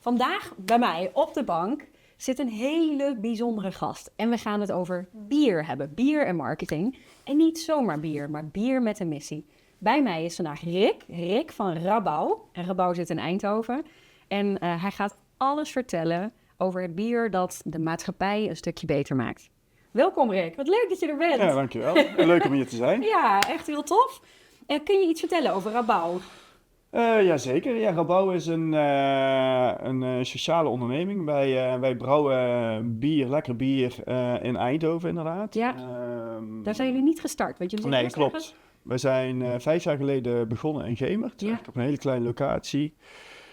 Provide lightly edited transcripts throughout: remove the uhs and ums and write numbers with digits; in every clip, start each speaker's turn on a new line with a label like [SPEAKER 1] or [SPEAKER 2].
[SPEAKER 1] Vandaag bij mij op de bank zit een hele bijzondere gast. En we gaan het over bier hebben. Bier en marketing. En niet zomaar bier, maar bier met een missie. Bij mij is vandaag Rick. Rick van Rabouw. En Rabouw zit in Eindhoven. En hij gaat alles vertellen over het bier dat de maatschappij een stukje beter maakt. Welkom Rick, wat leuk dat je er bent.
[SPEAKER 2] Ja, dankjewel. Leuk om hier te zijn.
[SPEAKER 1] Ja, echt heel tof. Kun je iets vertellen over Rabouw?
[SPEAKER 2] Jazeker. Ja, Rabouw is een sociale onderneming. Wij brouwen bier, lekker bier in Eindhoven inderdaad.
[SPEAKER 1] Ja, daar zijn jullie niet gestart, want jullie
[SPEAKER 2] Nee,
[SPEAKER 1] eerst
[SPEAKER 2] klopt.
[SPEAKER 1] ergens-
[SPEAKER 2] We zijn 5 jaar geleden begonnen in Gemert.
[SPEAKER 1] Ja.
[SPEAKER 2] Echt op een hele kleine locatie.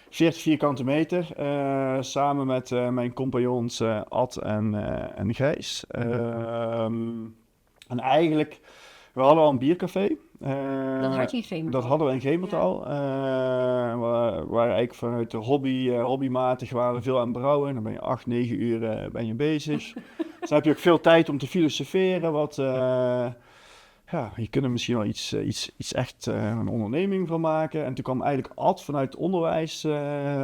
[SPEAKER 2] 40 vierkante meter. Samen met mijn compagnons Ad en Gijs. En eigenlijk, we hadden al een biercafé.
[SPEAKER 1] Dat had je in Gemert
[SPEAKER 2] Dat
[SPEAKER 1] al.
[SPEAKER 2] hadden we in Gemert
[SPEAKER 1] Ja.
[SPEAKER 2] al. We waren eigenlijk vanuit de hobbymatig waren we veel aan het brouwen. Dan ben je 8, 9 uur ben je bezig. Dus dan heb je ook veel tijd om te filosoferen. Ja, je kunt er misschien wel iets echt een onderneming van maken. En toen kwam eigenlijk Ad vanuit het onderwijs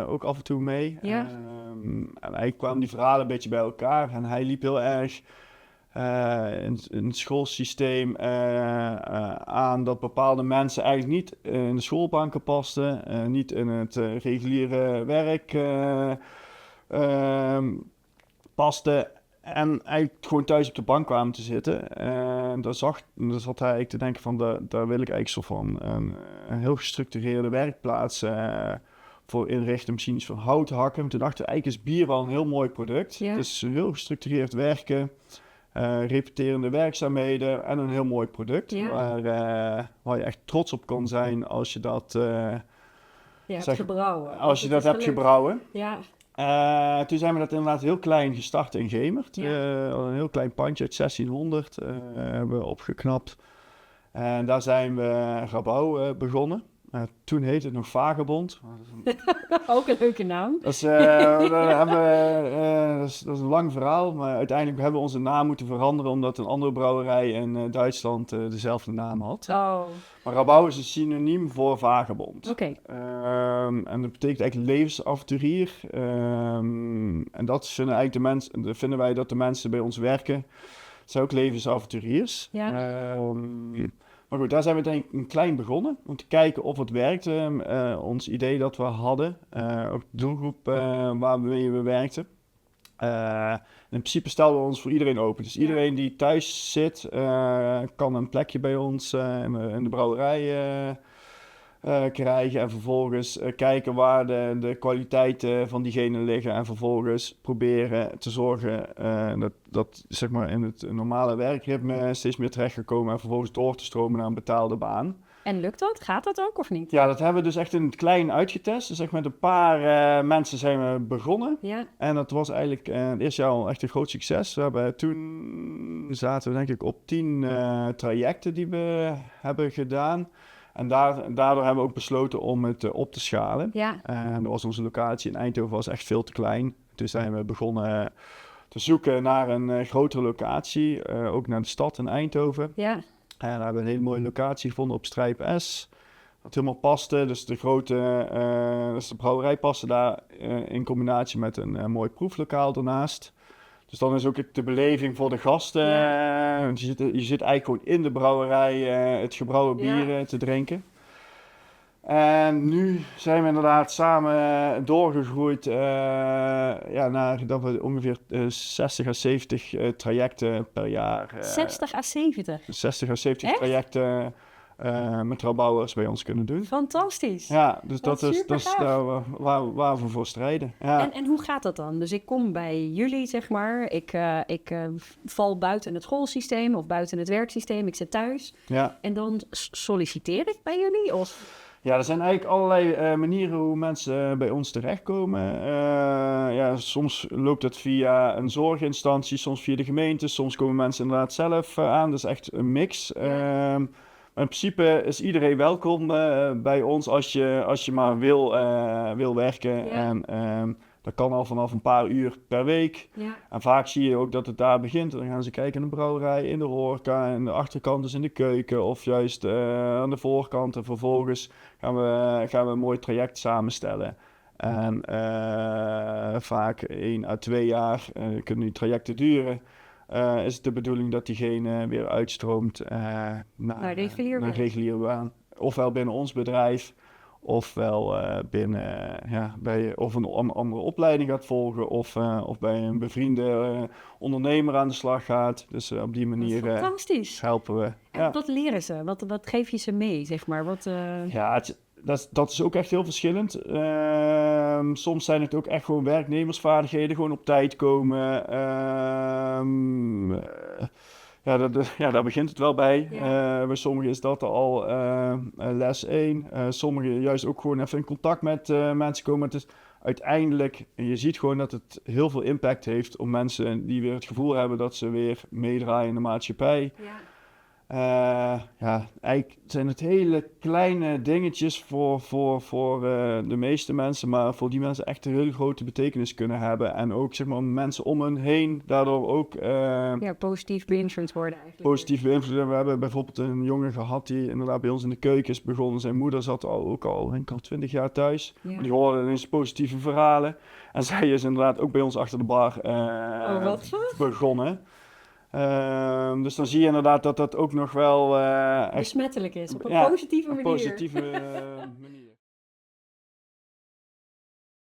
[SPEAKER 2] ook af en toe mee.
[SPEAKER 1] Ja.
[SPEAKER 2] En eigenlijk kwamen die verhalen een beetje bij elkaar. En hij liep heel erg in het schoolsysteem aan dat bepaalde mensen eigenlijk niet in de schoolbanken pasten, niet in het reguliere werk pasten en eigenlijk gewoon thuis op de bank kwamen te zitten. En daar zat hij eigenlijk te denken van, daar wil ik eigenlijk zo van een heel gestructureerde werkplaats voor inrichten, misschien iets van hout hakken. Toen dachten we, eigenlijk is bier wel een heel mooi product.
[SPEAKER 1] Ja.
[SPEAKER 2] Het is heel gestructureerd werken. Repeterende werkzaamheden en een heel mooi product.
[SPEAKER 1] Ja.
[SPEAKER 2] Waar je echt trots op kan zijn als je dat,
[SPEAKER 1] Je hebt
[SPEAKER 2] zeg-
[SPEAKER 1] gebrouwen.
[SPEAKER 2] als je
[SPEAKER 1] Het
[SPEAKER 2] dat
[SPEAKER 1] is
[SPEAKER 2] hebt
[SPEAKER 1] gelukt.
[SPEAKER 2] gebrouwen.
[SPEAKER 1] Ja,
[SPEAKER 2] Toen zijn we dat inderdaad heel klein gestart in Gemert.
[SPEAKER 1] Ja.
[SPEAKER 2] Een heel klein pandje uit 1600 hebben we opgeknapt. En daar zijn we Rabouw begonnen. Toen heette het nog Vagebond.
[SPEAKER 1] ook een leuke naam.
[SPEAKER 2] Dat is, dat is een lang verhaal, maar uiteindelijk hebben we onze naam moeten veranderen omdat een andere brouwerij in Duitsland dezelfde naam had.
[SPEAKER 1] Oh,
[SPEAKER 2] Maar Rabouw is een synoniem voor vagebond.
[SPEAKER 1] oké.
[SPEAKER 2] En dat betekent eigenlijk levensavonturier. En dat vinden wij dat de mensen bij ons werken, zijn ook levensavonturiers.
[SPEAKER 1] Ja.
[SPEAKER 2] Maar goed, daar zijn we denk ik een klein begonnen. Om te kijken of het werkte. Ons idee dat we hadden. Ook de doelgroep waarmee we werkten. In principe stelden we ons voor iedereen open. Dus iedereen die thuis zit, kan een plekje bij ons in de brouwerij krijgen. En vervolgens kijken waar de kwaliteiten van diegene liggen. En vervolgens proberen te zorgen dat zeg maar in het normale werkritme steeds meer terechtgekomen. En vervolgens door te stromen naar een betaalde baan.
[SPEAKER 1] En lukt dat? Gaat dat ook of niet?
[SPEAKER 2] Ja, dat hebben we dus echt in het klein uitgetest. Dus echt met een paar mensen zijn we begonnen.
[SPEAKER 1] Ja.
[SPEAKER 2] En dat was eigenlijk het eerste jaar al echt een groot succes. Toen zaten we denk ik op 10 trajecten die we hebben gedaan. En daardoor hebben we ook besloten om het op te schalen.
[SPEAKER 1] Ja.
[SPEAKER 2] En dat was onze locatie in Eindhoven was echt veel te klein. Toen zijn we begonnen te zoeken naar een grotere locatie. Ook naar de stad in Eindhoven.
[SPEAKER 1] Ja.
[SPEAKER 2] En daar hebben we een hele mooie locatie gevonden op Strijp S. Dat helemaal paste. Dus de brouwerij paste daar in combinatie met een mooi proeflokaal ernaast. Dus dan is ook de beleving voor de gasten. Want je zit eigenlijk gewoon in de brouwerij het gebrouwen bier te drinken. En nu zijn we inderdaad samen doorgegroeid naar dat we ongeveer 60 à 70 trajecten per jaar.
[SPEAKER 1] 60 à 70.
[SPEAKER 2] 60 à 70
[SPEAKER 1] Echt?
[SPEAKER 2] trajecten met trouwbouwers bij ons kunnen doen.
[SPEAKER 1] Fantastisch.
[SPEAKER 2] Ja, dus
[SPEAKER 1] Wat
[SPEAKER 2] dat is
[SPEAKER 1] supergaaf.
[SPEAKER 2] daar waar we voor strijden. Ja.
[SPEAKER 1] En hoe gaat dat dan? Dus ik kom bij jullie, zeg maar. Ik val buiten het schoolsysteem of buiten het werksysteem. Ik zit thuis.
[SPEAKER 2] Ja.
[SPEAKER 1] En dan solliciteer ik bij jullie? Of...
[SPEAKER 2] Ja, er zijn eigenlijk allerlei manieren hoe mensen bij ons terechtkomen. Soms loopt het via een zorginstantie, soms via de gemeente, soms komen mensen inderdaad zelf aan. Dat is echt een mix. Maar in principe is iedereen welkom bij ons als je maar wil werken.
[SPEAKER 1] Ja.
[SPEAKER 2] En dat kan al vanaf een paar uur per week.
[SPEAKER 1] Ja.
[SPEAKER 2] En vaak zie je ook dat het daar begint. Dan gaan ze kijken in de brouwerij, in de horeca, en de achterkant is in de keuken of juist aan de voorkant. En vervolgens gaan we een mooi traject samenstellen. En vaak 1 à 2 jaar kunnen die trajecten duren. Is het de bedoeling dat diegene weer uitstroomt naar een reguliere baan. Ofwel binnen ons bedrijf, ofwel of een andere opleiding gaat volgen, of bij een bevriende ondernemer aan de slag gaat. Dus op die manier helpen we.
[SPEAKER 1] En wat leren ze? Wat geef je ze mee, zeg maar?
[SPEAKER 2] Ja, dat is ook echt heel verschillend. Soms zijn het ook echt gewoon werknemersvaardigheden, gewoon op tijd komen. Daar begint het wel bij. Ja. Bij sommigen is dat al les 1. Sommigen juist ook gewoon even in contact met mensen komen. Het is uiteindelijk, je ziet gewoon dat het heel veel impact heeft op mensen die weer het gevoel hebben dat ze weer meedraaien in de maatschappij. Ja. Eigenlijk zijn het hele kleine dingetjes voor de meeste mensen, maar voor die mensen echt een hele grote betekenis kunnen hebben. En ook zeg maar mensen om hen heen daardoor ook
[SPEAKER 1] positief beïnvloed worden eigenlijk.
[SPEAKER 2] Positief beïnvloed. We hebben bijvoorbeeld een jongen gehad die inderdaad bij ons in de keuken is begonnen. Zijn moeder zat ook al 20 jaar thuis. Ja. Die hoorde ineens positieve verhalen. En zij is inderdaad ook bij ons achter de bar begonnen. Dus dan zie je inderdaad dat dat ook nog wel
[SPEAKER 1] besmettelijk is, op een positieve manier.
[SPEAKER 2] Positieve